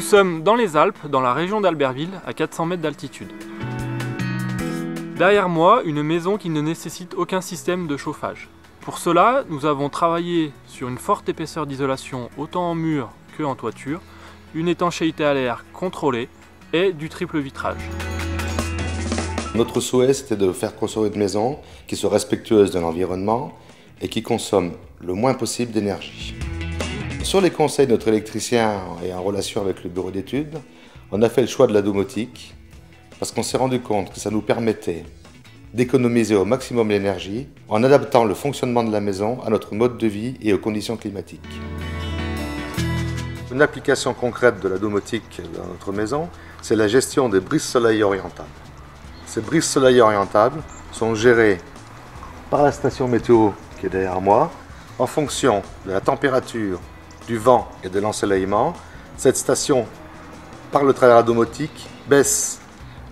sommes dans les Alpes, dans la région d'Albertville, à 400 mètres d'altitude. Derrière moi, une maison qui ne nécessite aucun système de chauffage. Pour cela, nous avons travaillé sur une forte épaisseur d'isolation autant en mur que en toiture, une étanchéité à l'air contrôlée et du triple vitrage. Notre souhait, c'était de faire construire une maison qui soit respectueuse de l'environnement et qui consomme le moins possible d'énergie. Sur les conseils de notre électricien et en relation avec le bureau d'études, on a fait le choix de la domotique parce qu'on s'est rendu compte que ça nous permettait d'économiser au maximum l'énergie en adaptant le fonctionnement de la maison à notre mode de vie et aux conditions climatiques. Une application concrète de la domotique dans notre maison, c'est la gestion des brises soleil orientables. Ces brises soleil orientables sont gérées par la station météo qui est derrière moi en fonction de la température, du vent et de l'ensoleillement. Cette station, par le travers de la domotique, baisse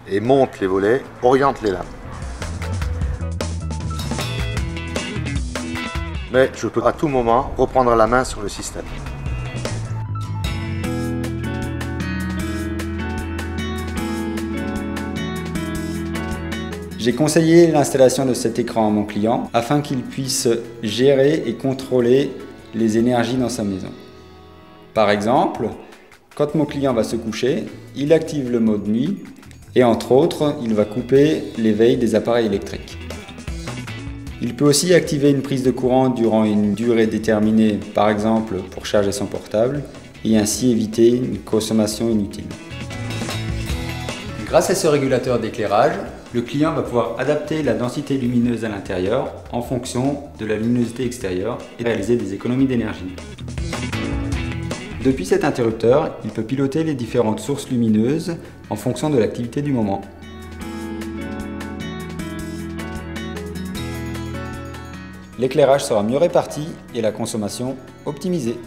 et monte les volets, oriente les lames. Mais je peux à tout moment reprendre la main sur le système. J'ai conseillé l'installation de cet écran à mon client afin qu'il puisse gérer et contrôler les énergies dans sa maison. Par exemple, quand mon client va se coucher, il active le mode nuit et entre autres, il va couper les veilles des appareils électriques. Il peut aussi activer une prise de courant durant une durée déterminée, par exemple pour charger son portable, et ainsi éviter une consommation inutile. Grâce à ce régulateur d'éclairage, le client va pouvoir adapter la densité lumineuse à l'intérieur en fonction de la luminosité extérieure et réaliser des économies d'énergie. Depuis cet interrupteur, il peut piloter les différentes sources lumineuses en fonction de l'activité du moment. L'éclairage sera mieux réparti et la consommation optimisée.